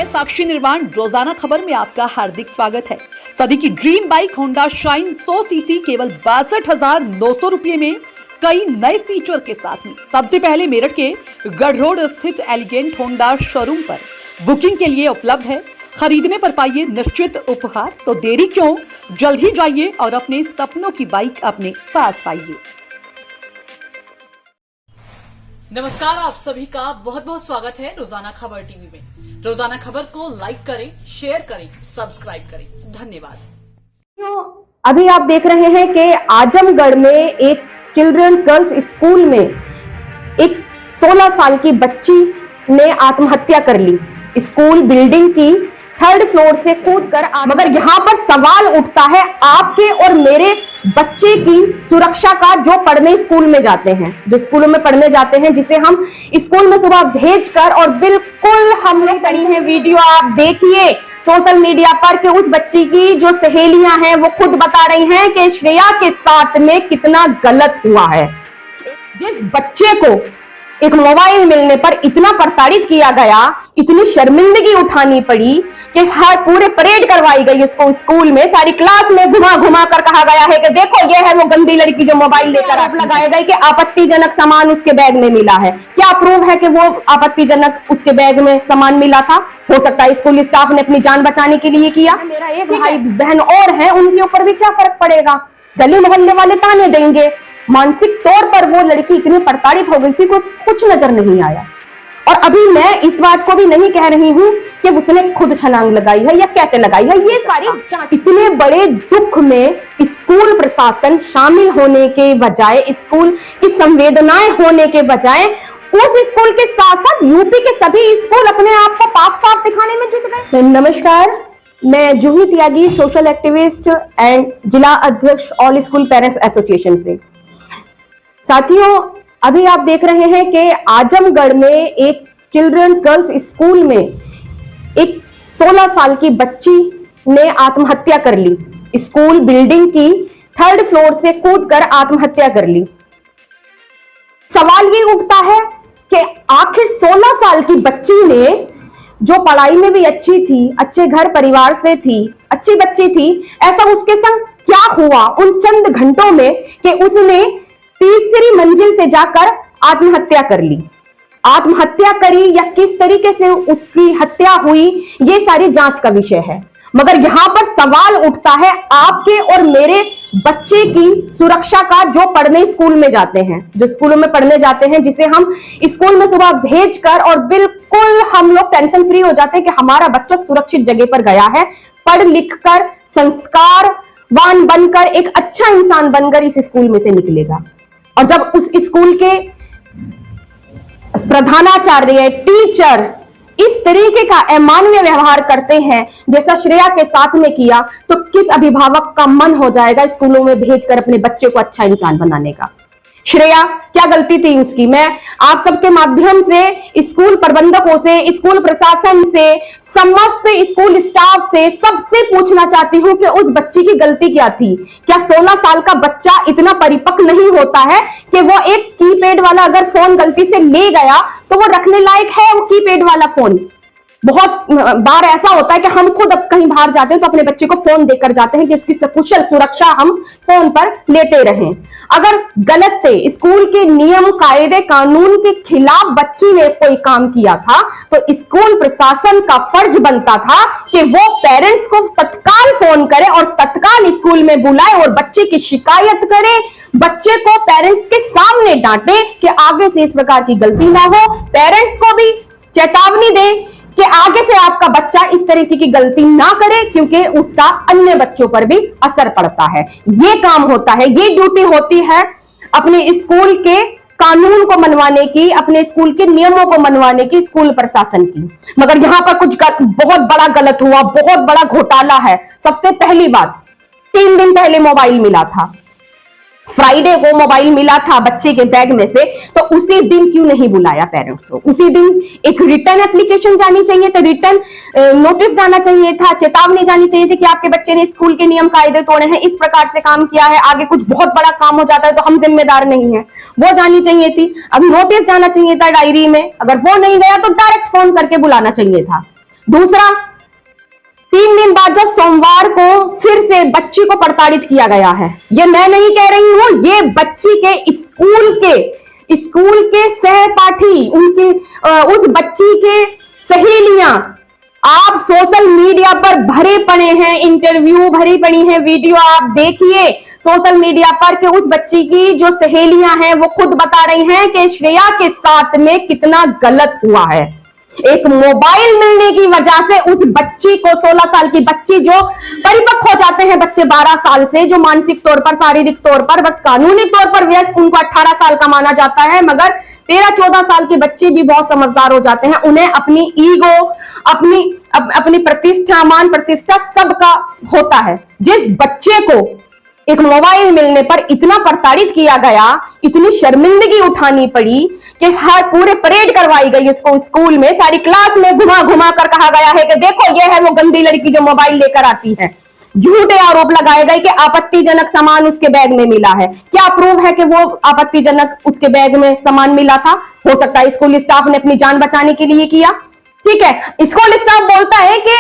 साक्षी निर्वाण। रोजाना खबर में आपका हार्दिक स्वागत है। सदी की dream bike Honda shine 100 CC केवल 62,900 रुपये में कई नए फीचर के साथ में सबसे पहले मेरठ के गढ़ रोड स्थित एलिगेंट होंडा शोरूम पर बुकिंग के लिए उपलब्ध है। खरीदने पर पाइए निश्चित उपहार। तो देरी क्यों, जल्द ही जाइए और अपने सपनों की बाइक अपने पास पाइए। नमस्कार, आप सभी का बहुत बहुत स्वागत है रोजाना खबर टीवी में। रोजाना खबर को लाइक करें, शेयर करें, सब्सक्राइब करें। धन्यवाद। अभी आप देख रहे हैं कि आजमगढ़ में एक चिल्ड्रंस गर्ल्स स्कूल में एक 16 साल की बच्ची ने आत्महत्या कर ली। स्कूल बिल्डिंग की 3rd फ्लोर से कूदकर। मगर यहाँ पर सवाल उठता है आपके और मेरे बच्चे की सुरक्षा का, जो पढ़ने स्कूल में जाते हैं, जो स्कूलों में पढ़ने जाते हैं, जिसे हम स्कूल में सुबह भेजकर, और बिल्कुल हमने करी है वीडियो, आप देखिए सोशल मीडिया पर कि उस बच्ची की जो सहेलियां हैं वो खुद बता रही हैं कि श्रेया के साथ में कितना गलत हुआ है। जिस बच्चे को एक मोबाइल मिलने पर इतना प्रताड़ित किया गया, इतनी शर्मिंदगी उठानी पड़ी कि हर पूरे परेड करवाई गई इसको स्कूल में, सारी क्लास में घुमा घुमा कर कहा गया है कि देखो ये है वो गंदी लड़की जो मोबाइल लेकर आरोप लगाया गया कि आपत्तिजनक सामान उसके बैग में मिला है। क्या प्रूव है कि वो आपत्तिजनक उसके बैग में सामान मिला था? हो सकता है स्कूल स्टाफ ने अपनी जान बचाने के लिए किया। मेरा एक भाई बहन और है, उनके ऊपर भी क्या फर्क पड़ेगा? गली मोहल्ले वाले ताने देंगे। मानसिक तौर पर वो लड़की इतनी प्रताड़ित हो गई थी कि कुछ नजर नहीं आया। और अभी मैं इस बात को भी नहीं कह रही हूं कि उसने खुद छलांग लगाई है या कैसे लगाई है। ये सारी इतने बड़े दुख में स्कूल प्रशासन शामिल होने के बजाय, स्कूल की संवेदनाएं होने के बजाय, उस स्कूल के साथ साथ यूपी के सभी स्कूल अपने आप को पाक साफ दिखाने में जुट गए। नमस्कार, मैं जूही त्यागी, सोशल एक्टिविस्ट एंड जिला अध्यक्ष ऑल स्कूल पेरेंट्स एसोसिएशन से। साथियों, अभी आप देख रहे हैं कि आजमगढ़ में एक चिल्ड्रंस गर्ल्स स्कूल में एक 16 साल की बच्ची ने आत्महत्या कर ली। स्कूल बिल्डिंग की 3rd फ्लोर से कूदकर आत्महत्या कर ली। सवाल ये उठता है कि आखिर 16 साल की बच्ची ने, जो पढ़ाई में भी अच्छी थी, अच्छे घर परिवार से थी, अच्छी बच्ची थी, ऐसा उसके संग क्या हुआ उन चंद घंटों में कि उसने 3री मंजिल से जाकर आत्महत्या कर ली? आत्महत्या करी या किस तरीके से उसकी हत्या हुई, ये सारी जांच का विषय है। मगर यहां पर सवाल उठता है आपके और मेरे बच्चे की सुरक्षा का, जो पढ़ने स्कूल में जाते हैं, जो स्कूलों में पढ़ने जाते हैं, जिसे हम स्कूल में सुबह भेजकर, और बिल्कुल हम लोग टेंशन फ्री हो जाते हैं कि हमारा बच्चा सुरक्षित जगह पर गया है, पढ़ लिख कर संस्कारवान बनकर एक अच्छा इंसान बनकर इस स्कूल में से निकलेगा। और जब उस स्कूल के प्रधानाचार्य, टीचर इस तरीके का अमानवीय व्यवहार करते हैं जैसा श्रेया के साथ में किया, तो किस अभिभावक का मन हो जाएगा स्कूलों में भेजकर अपने बच्चे को अच्छा इंसान बनाने का? श्रेया, क्या गलती थी उसकी? मैं आप सबके माध्यम से स्कूल प्रबंधकों से, स्कूल प्रशासन से, समस्त स्कूल स्टाफ से, सबसे पूछना चाहती हूं कि उस बच्ची की गलती क्या थी? क्या 16 साल का बच्चा इतना परिपक्व नहीं होता है कि वो एक कीपैड वाला अगर फोन गलती से ले गया तो वो रखने लायक है? वो कीपैड वाला फोन, बहुत बार ऐसा होता है कि हम खुद अब कहीं बाहर जाते हैं तो अपने बच्चे को फोन देकर जाते हैं कि उसकी सकुशल सुरक्षा हम फोन पर लेते रहें। अगर गलत थे, स्कूल के नियम कायदे कानून के खिलाफ बच्ची ने कोई काम किया था, तो स्कूल प्रशासन का फर्ज बनता था कि वो पेरेंट्स को तत्काल फोन करे और तत्काल स्कूल में बुलाए और बच्चे की शिकायत करे, बच्चे को पेरेंट्स के सामने डांटे कि आगे से इस प्रकार की गलती ना हो। पेरेंट्स को भी चेतावनी दे कि आगे से आपका बच्चा इस तरीके की गलती ना करे, क्योंकि उसका अन्य बच्चों पर भी असर पड़ता है। ये काम होता है, ये ड्यूटी होती है अपने स्कूल के कानून को मनवाने की, अपने स्कूल के नियमों को मनवाने की स्कूल प्रशासन की। मगर यहां पर कुछ बहुत बड़ा गलत हुआ, बहुत बड़ा घोटाला है। सबसे पहली बात, 3 दिन पहले मोबाइल मिला था, फ्राइडे को मोबाइल मिला था बच्चे के बैग में से, तो उसी दिन क्यों नहीं बुलाया पेरेंट्स को? उसी दिन एक रिटर्न एप्लीकेशन जानी चाहिए था, रिटर्न नोटिस जाना चाहिए था, चेतावनी जानी चाहिए थी कि आपके बच्चे ने स्कूल के नियम कायदे तोड़े हैं, इस प्रकार से काम किया है, आगे कुछ बहुत बड़ा काम हो जाता है तो हम जिम्मेदार नहीं है, वो जानी चाहिए थी। अब नोटिस जाना चाहिए था डायरी में, अगर वो नहीं गया तो डायरेक्ट फोन करके बुलाना चाहिए था। दूसरा, 3 दिन बाद जब सोमवार को फिर से बच्ची को प्रताड़ित किया गया है, ये मैं नहीं कह रही हूं, ये बच्ची के स्कूल के सहपाठी, उनके उस बच्ची के सहेलियां, आप सोशल मीडिया पर भरे पड़े हैं, इंटरव्यू भरी पड़ी हैं, वीडियो आप देखिए सोशल मीडिया पर कि उस बच्ची की जो सहेलियां हैं वो खुद बता रही हैं कि श्रेया के साथ में कितना गलत हुआ है। एक मोबाइल मिलने की वजह से उस बच्ची को, 16 साल की बच्ची, जो परिपक्व हो जाते हैं बच्चे 12 साल से, जो मानसिक तौर पर, शारीरिक तौर पर, बस कानूनी तौर पर वयस्क उनको 18 साल का माना जाता है, मगर 13-14 साल के बच्चे भी बहुत समझदार हो जाते हैं। उन्हें अपनी ईगो, अपनी प्रतिष्ठा, मान प्रतिष्ठा सबका होता है। जिस बच्चे को एक मोबाइल मिलने पर इतना प्रताड़ित किया गया, इतनी शर्मिंदगी उठानी पड़ी कि हर पूरे परेड करवाई गई इसको स्कूल में, सारी क्लास में घुमा घुमा कर कहा गया है कि देखो ये है वो गंदी लड़की जो मोबाइल लेकर आती है। झूठे आरोप लगाए गए कि आपत्तिजनक सामान उसके बैग में मिला है। क्या प्रूव है कि वो आपत्तिजनक उसके बैग में सामान मिला था? हो सकता है स्कूल स्टाफ ने अपनी जान बचाने के लिए किया। ठीक है, स्कूल स्टाफ बोलता है कि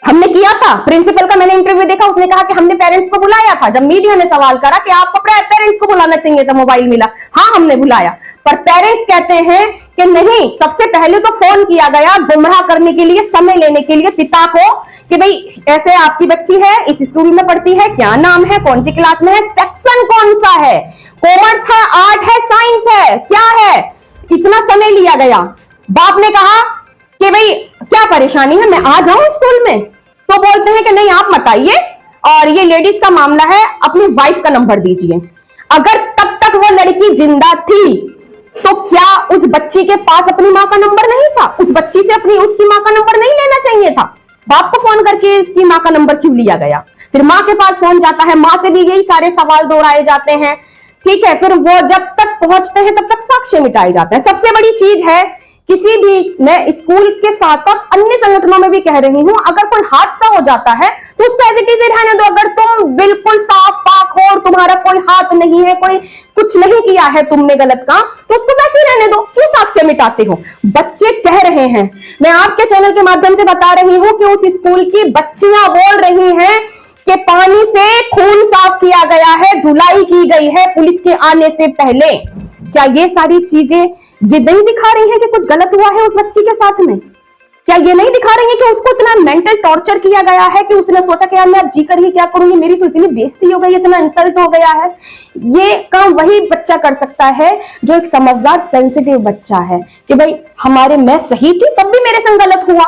हमने किया था। प्रिंसिपल का मैंने इंटरव्यू देखा, उसने कहा कि हमने पेरेंट्स को बुलाया था। जब मीडिया ने सवाल करा कि आपको पेरेंट्स को बुलाना चाहिए था, मोबाइल मिला, हाँ हमने बुलाया, पर पेरेंट्स कहते हैं कि नहीं, सबसे पहले तो फोन किया गया गुमराह करने के लिए, समय लेने के लिए पिता को, कि भाई ऐसे आपकी बच्ची है, इस स्कूल में पढ़ती है, क्या नाम है, कौन सी क्लास में है, सेक्शन कौन सा है, कॉमर्स है, आर्ट है, साइंस है, क्या है। इतना समय लिया गया। बाप ने कहा कि भाई क्या परेशानी है, मैं आ जाऊं स्कूल में? तो बोलते हैं कि नहीं आप मत आइए, और ये लेडीज का मामला है, अपनी वाइफ का नंबर दीजिए। अगर तब तक वो लड़की जिंदा थी तो क्या उस बच्ची के पास अपनी माँ का नंबर नहीं था? उस बच्ची से उसकी माँ का नंबर नहीं लेना चाहिए था? बाप को फोन करके इसकी माँ का नंबर क्यों लिया गया? फिर माँ के पास फोन जाता है, माँ से भी यही सारे सवाल दोहराए जाते हैं। ठीक है, फिर वो जब तक पहुंचते हैं तब तक साक्ष्य मिटाए जाते हैं। सबसे बड़ी चीज है, किसी भी, मैं स्कूल के साथ साथ अन्य संगठनों में भी कह रही हूं, अगर कोई हादसा हो जाता है तो उसको एज इट इज रहने दो। अगर तुम बिल्कुल साफ पाक हो और तुम्हारा कोई हाथ नहीं है, कोई कुछ नहीं किया है तुमने गलत काम, तो उसको वैसे ही रहने दो, क्यों साक्ष्य मिटाते हो? बच्चे कह रहे हैं, मैं आपके चैनल के माध्यम से बता रही हूं कि उस स्कूल की बच्चियां बोल रही हैं कि पानी से खून साफ किया गया है, धुलाई की गई है पुलिस के आने से पहले। क्या ये सारी चीजें ये नहीं दिखा रही है कि कुछ गलत हुआ है उस बच्ची के साथ में? क्या ये नहीं दिखा रही है कि उसको इतना मेंटल टॉर्चर किया गया है कि उसने सोचा कि यार मैं अब जी कर ही क्या करूंगी, मेरी तो इतनी बेइज्जती हो गई, इतना इंसल्ट हो गया है। ये काम वही बच्चा कर सकता है जो एक समझदार सेंसिटिव बच्चा है कि भाई हमारे, मैं सही थी तब भी मेरे संग गलत हुआ,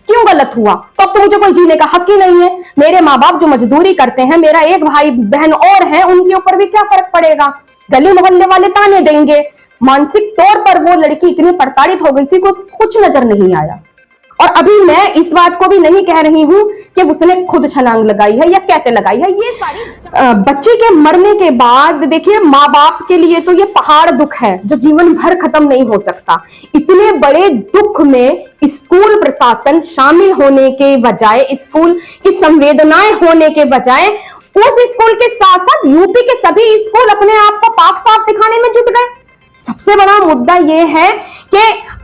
क्यों गलत हुआ? तब तो मुझे कोई जीने का हक ही नहीं है। मेरे माँ बाप जो मजदूरी करते हैं, मेरा एक भाई बहन और है, उनके ऊपर भी क्या फर्क पड़ेगा? गली मोहल्ले वाले ताने देंगे। मानसिक तौर पर वो लड़की इतनी प्रताड़ित हो गई थी कि कुछ नजर नहीं आया। और अभी मैं इस बात को भी नहीं कह रही हूं कि उसने खुद छलांग लगाई है या कैसे लगाई है। ये सारी बच्चे के मरने के बाद देखिए, माँ बाप के लिए तो ये पहाड़ दुख है जो जीवन भर खत्म नहीं हो सकता। इतने बड़े दुख में स्कूल प्रशासन शामिल होने के बजाय, स्कूल की संवेदनाएं होने के बजाय, उस स्कूल के साथ साथ यूपी के सभी स्कूल अपने आप को पाक साफ दिखाने में जुट गए। सबसे बड़ा मुद्दा यह है कि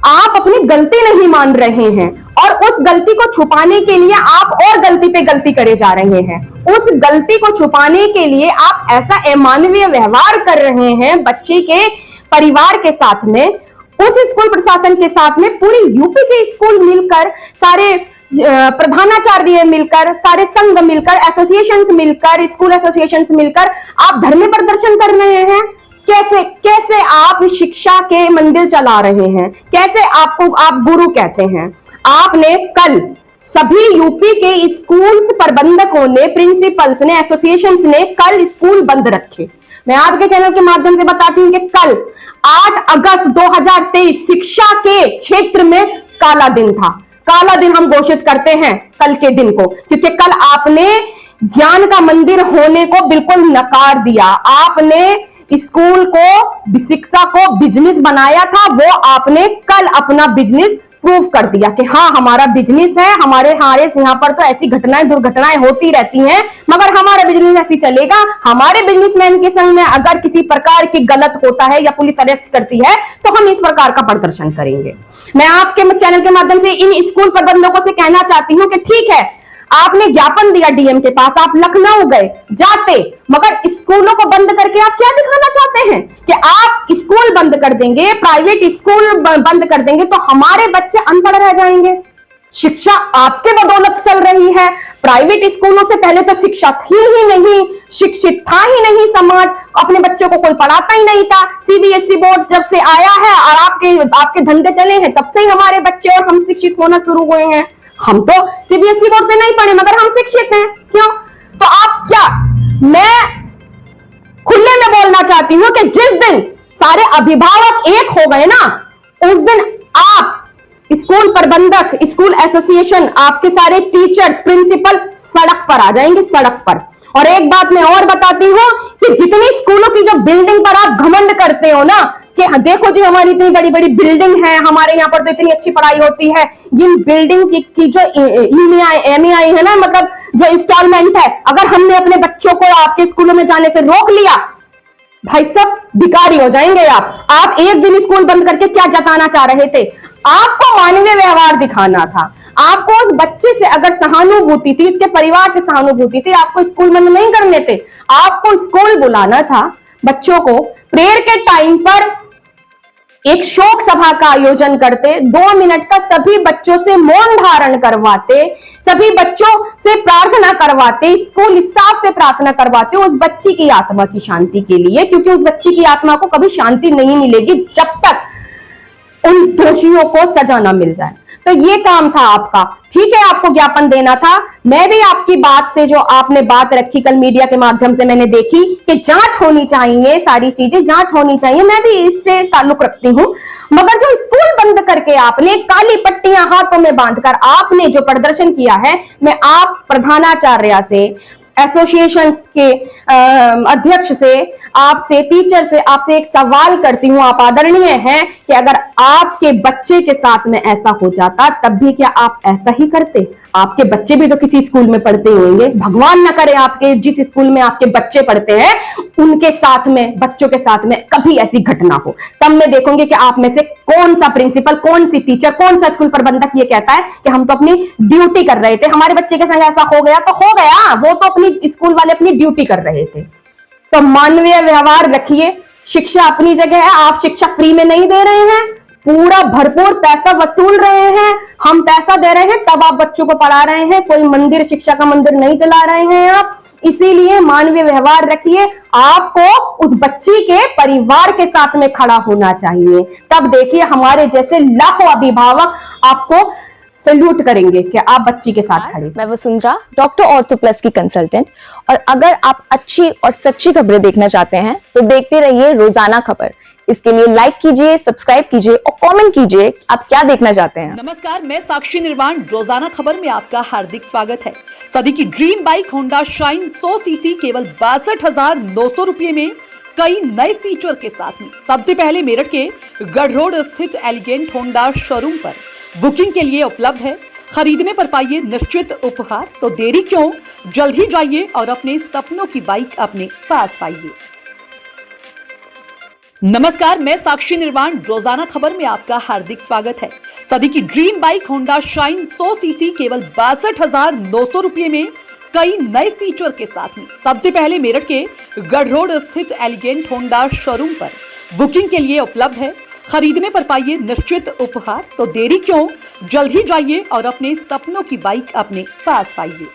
आप अपनी गलती नहीं मान रहे हैं और उस गलती को छुपाने के लिए आप और गलती पे गलती करे जा रहे हैं। उस गलती को छुपाने के लिए आप ऐसा अमानवीय व्यवहार कर रहे हैं बच्चे के परिवार के साथ में, उस स्कूल प्रशासन के साथ में, पूरी यूपी के स्कूल मिलकर, सारे प्रधानाचार्य मिलकर, सारे संघ मिलकर, एसोसिएशंस मिलकर, स्कूल एसोसिएशंस मिलकर आप धरने प्रदर्शन कर रहे हैं। कैसे कैसे आप शिक्षा के मंदिर चला रहे हैं, कैसे आपको आप गुरु कहते हैं। आपने कल सभी यूपी के स्कूल्स प्रबंधकों ने, प्रिंसिपल्स ने, एसोसिएशंस ने कल स्कूल बंद रखे। मैं आपके चैनल के माध्यम से बताती हूं कि कल 8 अगस्त 2023 शिक्षा के क्षेत्र में काला दिन था। काला दिन हम घोषित करते हैं कल के दिन को, क्योंकि कल आपने ज्ञान का मंदिर होने को बिल्कुल नकार दिया। आपने स्कूल को, शिक्षा को बिजनेस बनाया था, वो आपने कल अपना बिजनेस प्रूव कर दिया कि हाँ हमारा बिजनेस है, हमारे यहाँ पर तो ऐसी घटनाएं दुर्घटनाएं होती रहती हैं, मगर हमारा बिजनेस ऐसी चलेगा। हमारे बिजनेसमैन के संग में अगर किसी प्रकार की गलत होता है या पुलिस अरेस्ट करती है तो हम इस प्रकार का प्रदर्शन करेंगे। मैं आपके चैनल के माध्यम से इन स्कूल प्रबंधकों से कहना चाहती हूँ कि ठीक है, आपने ज्ञापन दिया डीएम के पास, आप लखनऊ गए जाते, मगर स्कूलों को बंद करके आप क्या दिखाना चाहते हैं कि आप स्कूल बंद कर देंगे, प्राइवेट स्कूल बंद कर देंगे तो हमारे बच्चे अनपढ़ रह जाएंगे। शिक्षा आपके बदौलत चल रही है। प्राइवेट स्कूलों से पहले तो शिक्षा थी ही नहीं, शिक्षित था ही नहीं समाज, अपने बच्चों को कोई पढ़ाता ही नहीं था। सीबीएसई बोर्ड जब से आया है और आपके धंधे चले हैं, तब से ही हमारे बच्चे और हम शिक्षित होना शुरू हुए हैं। हम तो सीबीएसई बोर्ड से नहीं पढ़े मगर हम शिक्षित हैं। क्यों? तो आप क्या, मैं खुले में बोलना चाहती हूं कि जिस दिन सारे अभिभावक एक हो गए ना, उस दिन आप स्कूल प्रबंधक, स्कूल एसोसिएशन, आपके सारे टीचर्स, प्रिंसिपल सड़क पर आ जाएंगे, सड़क पर। और एक बात मैं और बताती हूँ कि जितनी स्कूलों की जो बिल्डिंग पर आप घमंड करते हो ना कि देखो जी हमारी इतनी बड़ी बड़ी बिल्डिंग है, हमारे यहाँ पर तो इतनी अच्छी पढ़ाई होती है, इन बिल्डिंग की जो एमईआई है ना, मतलब जो इंस्टॉलमेंट है, अगर हमने अपने बच्चों को आपके स्कूलों में जाने से रोक लिया, भाई सब भिखारी हो जाएंगे आप एक दिन स्कूल बंद करके क्या जताना चाह रहे थे? आपको मानवीय व्यवहार दिखाना था। आपको उस बच्चे से अगर सहानुभूति थी, उसके परिवार से सहानुभूति थी, आपको स्कूल बंद नहीं करने थे, आपको स्कूल बुलाना था। बच्चों को प्रेयर के टाइम पर एक शोक सभा का आयोजन करते, 2 मिनट का सभी बच्चों से मौन धारण करवाते, सभी बच्चों से प्रार्थना करवाते, स्कूल स्टाफ से प्रार्थना करवाते उस बच्ची की आत्मा की शांति के लिए, क्योंकि उस बच्ची की आत्मा को कभी शांति नहीं मिलेगी जब तक उन दोषियों को सजा ना मिल जाए। तो ये काम था आपका। ठीक है, आपको ज्ञापन देना था। मैं भी आपकी बात से, जो आपने बात रखी कल मीडिया के माध्यम से मैंने देखी कि जांच होनी चाहिए, सारी चीजें जांच होनी चाहिए, मैं भी इससे ताल्लुक रखती हूं। मगर जो स्कूल बंद करके आपने काली पट्टियां हाथों में बांधकर आपने जो प्रदर्शन किया है, मैं आप प्रधानाचार्य से, एसोसिएशन के अध्यक्ष से, आपसे, टीचर से, आपसे एक सवाल करती हूं। आप आदरणीय हैं कि अगर आपके बच्चे के साथ में ऐसा हो जाता तब भी क्या आप ऐसा ही करते? आपके बच्चे भी तो किसी स्कूल में पढ़ते होंगे, भगवान न करे आपके जिस स्कूल में आपके बच्चे पढ़ते हैं उनके साथ में, बच्चों के साथ में कभी ऐसी घटना हो, तब मैं देखूंगी कि आप में से कौन सा प्रिंसिपल, कौन सी टीचर, कौन सा स्कूल प्रबंधक ये कहता है कि हम तो अपनी ड्यूटी कर रहे थे, हमारे बच्चे के संग ऐसा हो गया तो हो गया, वो तो अपनी स्कूल वाले अपनी ड्यूटी कर रहे थे। तो मानवीय व्यवहार रखिए। शिक्षा अपनी जगह है, आप शिक्षा फ्री में नहीं दे रहे हैं, पूरा भरपूर पैसा वसूल रहे हैं, हम पैसा दे रहे हैं तब आप बच्चों को पढ़ा रहे हैं, कोई मंदिर, शिक्षा का मंदिर नहीं चला रहे हैं आप। इसीलिए मानवीय व्यवहार रखिए। आपको उस बच्ची के परिवार के साथ में खड़ा होना चाहिए, तब देखिए हमारे जैसे लाखों अभिभावक आपको सल्यूट करेंगे कि आप बच्ची के साथ खड़ी। मैं वसुंधरा, डॉक्टर ऑर्थो प्लस की कंसल्टेंट, और अगर आप अच्छी और सच्ची खबरें देखना चाहते हैं तो देखते रहिए रोजाना खबर। इसके लिए लाइक कीजिए, सब्सक्राइब कीजिए और कमेंट कीजिए आप क्या देखना चाहते हैं। नमस्कार, मैं साक्षी निर्वाण, रोजाना खबर में आपका हार्दिक स्वागत है। सदी की dream bike Honda shine 100 CC केवल 62,900 रुपए में कई नए फीचर के साथ में सबसे पहले मेरठ के गढ़ रोड स्थित एलिगेंट होंडा शोरूम पर बुकिंग के लिए उपलब्ध है। खरीदने पर पाइए निश्चित उपहार, तो देरी क्यों, जल्द ही जाइए और अपने सपनों की बाइक अपने पास पाइए। नमस्कार, मैं साक्षी निर्वाण, रोजाना खबर में आपका हार्दिक स्वागत है। सदी की dream bike Honda shine 100 CC केवल 62,900 रुपए में कई नए फीचर के साथ में सबसे पहले मेरठ के गढ़ रोड स्थित एलिगेंट होंडा शोरूम पर बुकिंग के लिए उपलब्ध है। खरीदने पर पाइए निश्चित उपहार, तो देरी क्यों, जल्द ही जाइए और अपने सपनों की बाइक अपने पास पाइए।